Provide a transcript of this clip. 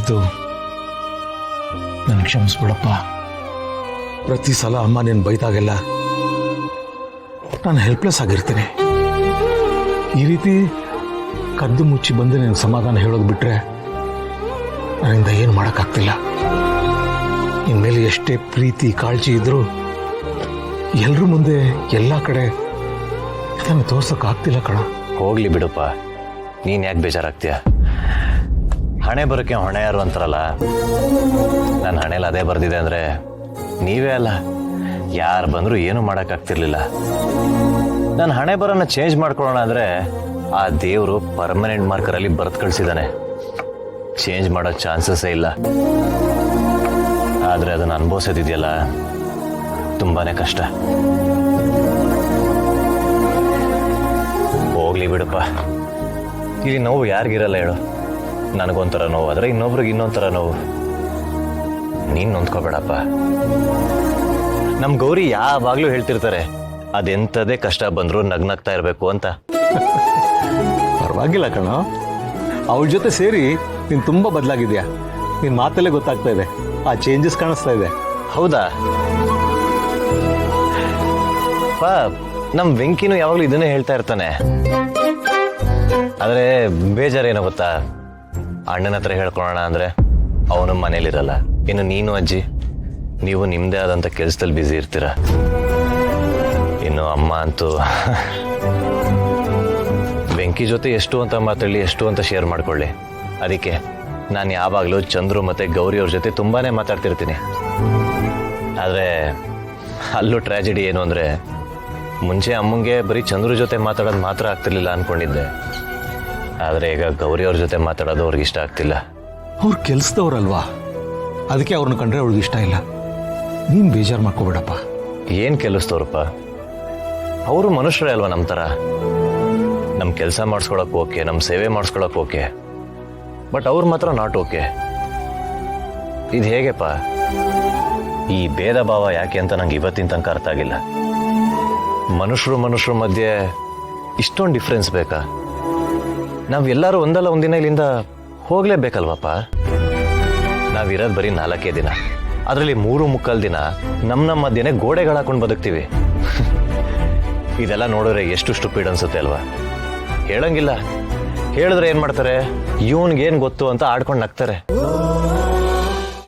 ತಪ್ಪಾಯ್ತು, ನನಗೆ ಕ್ಷಮಿಸ್ಬಿಡಪ್ಪ. ಪ್ರತಿ ಸಲ ಅಮ್ಮ ನೀನು ಬೈದಾಗೆಲ್ಲ ನಾನು ಹೆಲ್ಪ್ಲೆಸ್ ಆಗಿರ್ತೀನಿ. ಈ ರೀತಿ ಕದ್ದು ಮುಚ್ಚಿ ಬಂದು ನೀನು ಸಮಾಧಾನ ಹೇಳೋದು ಬಿಟ್ರೆ ನನ್ನಿಂದ ಏನು ಮಾಡೋಕ್ಕಾಗ್ತಿಲ್ಲ. ಇನ್ಮೇಲೆ ಎಷ್ಟೇ ಪ್ರೀತಿ ಕಾಳಜಿ ಇದ್ರೂ ಎಲ್ರ ಮುಂದೆ ಎಲ್ಲ ಕಡೆ ಇದನ್ನು ತೋರ್ಸೋಕ್ಕಾಗ್ತಿಲ್ಲ ಕಣ. ಹೋಗ್ಲಿ ಬಿಡಪ್ಪ, ನೀನು ಯಾಕೆ ಬೇಜಾರಾಗ್ತೀಯ? ಹಣೆ ಬರೋಕ್ಕೆ ಹೊಣೆ ಯಾರು ಅಂತಾರಲ್ಲ, ನನ್ನ ಹಣೆಯಲ್ಲಿ ಅದೇ ಬರ್ದಿದೆ ಅಂದರೆ ನೀವೇ ಅಲ್ಲ, ಯಾರು ಬಂದರೂ ಏನೂ ಮಾಡೋಕ್ಕಾಗ್ತಿರ್ಲಿಲ್ಲ. ನನ್ನ ಹಣೆ ಬರೋನ್ನ ಚೇಂಜ್ ಮಾಡ್ಕೊಳ್ಳೋಣ ಅಂದರೆ ಆ ದೇವರು ಪರ್ಮನೆಂಟ್ ಮಾರ್ಕರಲ್ಲಿ ಬರೆದು ಕಳಿಸಿದ್ದಾನೆ. ಚೇಂಜ್ ಮಾಡೋ ಚಾನ್ಸಸ್ಸೇ ಇಲ್ಲ. ಆದರೆ ಅದನ್ನು ಅನುಭವಿಸೋದಿದೆಯಲ್ಲ, ತುಂಬಾ ಕಷ್ಟ. ಹೋಗ್ಲಿ ಬಿಡಪ್ಪ, ಇಲ್ಲಿ ನೋವು ಯಾರಿಗಿರಲ್ಲ ಹೇಳು. ನನಗೊಂಥರ ನೋವು ಆದರೆ ಇನ್ನೊಬ್ರಿಗೆ ಇನ್ನೊಂಥರ ನೋವು. ನೀನು ನೊಂದ್ಕೋಬೇಡಪ್ಪ. ನಮ್ಮ ಗೌರಿ ಯಾವಾಗಲೂ ಹೇಳ್ತಿರ್ತಾರೆ, ಅದೆಂಥದೇ ಕಷ್ಟ ಬಂದರೂ ನಗ್ನಗ್ತಾ ಇರಬೇಕು ಅಂತ. ಪರವಾಗಿಲ್ಲ ಕಣ, ಅವಳ ಜೊತೆ ಸೇರಿ ನೀನು ತುಂಬ ಬದಲಾಗಿದ್ಯಾ. ನಿನ್ನ ಮಾತಲ್ಲೇ ಗೊತ್ತಾಗ್ತಾ ಇದೆ, ಆ ಚೇಂಜಸ್ ಕಾಣಿಸ್ತಾ ಇದೆ. ಹೌದಾ? ನಮ್ಮ ವೆಂಕಿನೂ ಯಾವಾಗಲೂ ಇದನ್ನೇ ಹೇಳ್ತಾ ಇರ್ತಾನೆ. ಆದರೆ ಬೇಜಾರೇನೋ ಗೊತ್ತಾ, ಅಣ್ಣನ ಹತ್ರ ಹೇಳ್ಕೊಳ್ಳೋಣ ಅಂದರೆ ಅವನು ಮನೇಲಿರಲ್ಲ. ಇನ್ನು ನೀನು ಅಜ್ಜಿ, ನೀವು ನಿಮ್ಮದೇ ಆದಂಥ ಕೆಲಸದಲ್ಲಿ ಬ್ಯುಸಿ ಇರ್ತೀರ. ಇನ್ನು ಅಮ್ಮ ಅಂತೂ ಬೆಂಕಿ ಜೊತೆ ಎಷ್ಟು ಅಂತ ಮಾತಾಡಲಿ, ಎಷ್ಟು ಅಂತ ಶೇರ್ ಮಾಡ್ಕೊಳ್ಳಿ. ಅದಕ್ಕೆ ನಾನು ಯಾವಾಗಲೂ ಚಂದ್ರು ಮತ್ತು ಗೌರಿ ಅವ್ರ ಜೊತೆ ತುಂಬಾ ಮಾತಾಡ್ತಿರ್ತೀನಿ. ಆದರೆ ಅಲ್ಲೂ ಟ್ರ್ಯಾಜಿಡಿ ಏನು ಅಂದರೆ, ಮುಂಚೆ ಅಮ್ಮಂಗೆ ಬರೀ ಚಂದ್ರು ಜೊತೆ ಮಾತಾಡೋದು ಮಾತ್ರ ಆಗ್ತಿರ್ಲಿಲ್ಲ ಅಂದ್ಕೊಂಡಿದ್ದೆ. ಆದರೆ ಈಗ ಗೌರಿ ಅವ್ರ ಜೊತೆ ಮಾತಾಡೋದು ಅವ್ರಿಗೆ ಇಷ್ಟ ಆಗ್ತಿಲ್ಲ. ಅವ್ರು ಕೆಲಸದವ್ರಲ್ವಾ, ಅದಕ್ಕೆ ಅವ್ರನ್ನ ಕಂಡ್ರೆ ಅವ್ಳಿಗೆ ಇಷ್ಟ ಇಲ್ಲ. ನೀನು ಬೇಜಾರು ಮಾಡ್ಕೋಬೇಡಪ್ಪ. ಏನು ಕೆಲಸದವ್ರಪ್ಪ, ಅವರು ಮನುಷ್ಯರೇ ಅಲ್ವಾ ನಮ್ಮ ಥರ. ನಮ್ಮ ಕೆಲಸ ಮಾಡಿಸ್ಕೊಳಕ್ಕೆ ಓಕೆ, ನಮ್ಮ ಸೇವೆ ಮಾಡಿಸ್ಕೊಳಕ್ಕೆ ಓಕೆ, ಬಟ್ ಅವ್ರು ಮಾತ್ರ ನಾಟ್ ಓಕೆ. ಇದು ಹೇಗೆಪ್ಪ? ಈ ಭೇದ ಭಾವ ಯಾಕೆ ಅಂತ ನಂಗೆ ಇವತ್ತಿನ ತನಕ ಅರ್ಥ ಆಗಿಲ್ಲ. ಮನುಷ್ಯರ ಮಧ್ಯೆ ಇಷ್ಟೊಂದು ಡಿಫ್ರೆನ್ಸ್ ಬೇಕಾ? ನಾವೆಲ್ಲರೂ ಒಂದಲ್ಲ ಒಂದಿನ ಇಲ್ಲಿಂದ ಹೋಗಲೇಬೇಕಲ್ವಪ್ಪ. ನಾವಿರೋದು ಬರೀ 4 ದಿನ, ಅದರಲ್ಲಿ 3 ದಿನ ನಮ್ಮ ಮಧ್ಯೆನೇ ಗೋಡೆಗಳು ಹಾಕೊಂಡು ಬದುಕ್ತೀವಿ. ಇದೆಲ್ಲ ನೋಡಿದ್ರೆ ಎಷ್ಟು ಸ್ಟುಪಿಡ್ ಅನ್ಸುತ್ತೆ ಅಲ್ವಾ? ಹೇಳಂಗಿಲ್ಲ, ಹೇಳಿದ್ರೆ ಏನು ಮಾಡ್ತಾರೆ, ಇವನ್ಗೇನು ಗೊತ್ತು ಅಂತ ಆಡ್ಕೊಂಡು ನಗ್ತಾರೆ.